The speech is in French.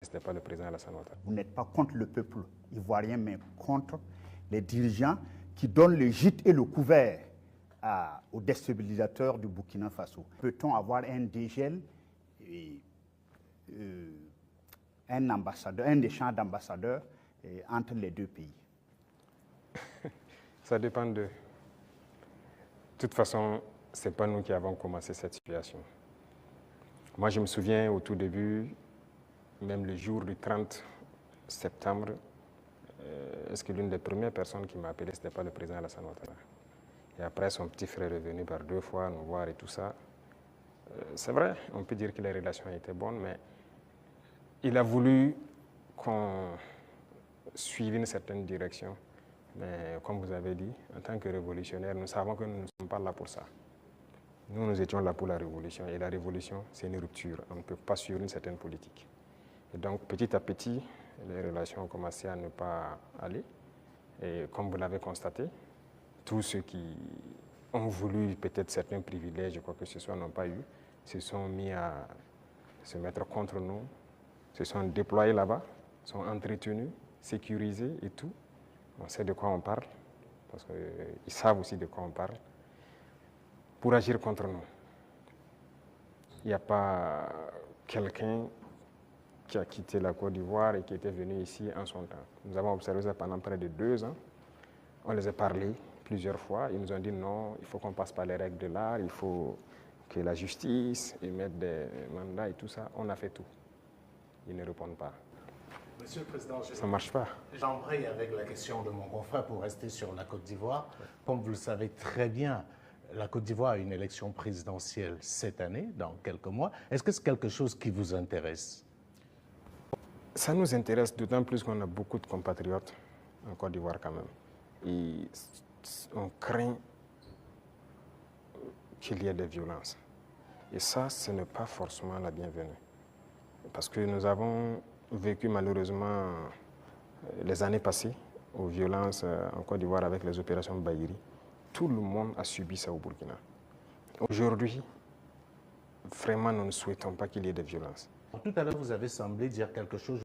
Ce n'est pas le président Alassane Ouattara. Vous n'êtes pas contre le peuple ivoirien, mais contre les dirigeants qui donnent le gîte et le couvert aux déstabilisateurs du Burkina Faso. Peut-on avoir un dégel et un échange d'ambassadeurs entre les deux pays? Ça dépend de... De toute façon, ce n'est pas nous qui avons commencé cette situation. Moi, je me souviens au tout début, même le jour du 30 septembre, est-ce que l'une des premières personnes qui m'a appelé, ce n'était pas le président Alassane Ouattara. Et après, son petit frère est venu par 2 fois nous voir et tout ça. C'est vrai, on peut dire que les relations étaient bonnes, mais il a voulu qu'on suive une certaine direction. Mais comme vous avez dit, en tant que révolutionnaire, nous savons que nous ne sommes pas là pour ça. Nous étions là pour la révolution. Et la révolution, c'est une rupture. On ne peut pas suivre une certaine politique. Et donc, petit à petit, les relations ont commencé à ne pas aller. Et comme vous l'avez constaté, tous ceux qui ont voulu peut-être certains privilèges, quoi que ce soit, n'ont pas eu, se sont mis à se mettre contre nous, se sont déployés là-bas, sont entretenus, sécurisés et tout. On sait de quoi on parle, parce qu'ils savent aussi de quoi on parle, pour agir contre nous. Il n'y a pas quelqu'un qui a quitté la Côte d'Ivoire et qui était venu ici en son temps. Nous avons observé ça pendant près de 2 ans. On les a parlé plusieurs fois. Ils nous ont dit non, il faut qu'on passe par les règles de l'art, il faut que la justice émette des mandats et tout ça. On a fait tout. Ils ne répondent pas. Monsieur le Président, ça ne marche pas. J'embraye avec la question de mon confrère pour rester sur la Côte d'Ivoire. Comme vous le savez très bien, la Côte d'Ivoire a une élection présidentielle cette année, dans quelques mois. Est-ce que c'est quelque chose qui vous intéresse? Ça nous intéresse d'autant plus qu'on a beaucoup de compatriotes en Côte d'Ivoire quand même. Et on craint qu'il y ait des violences. Et ça, ce n'est pas forcément la bienvenue. Parce que nous avons vécu malheureusement les années passées aux violences en Côte d'Ivoire avec les opérations Bahiri. Tout le monde a subi ça au Burkina. Aujourd'hui, vraiment, nous ne souhaitons pas qu'il y ait des violences. Tout à l'heure, vous avez semblé dire quelque chose.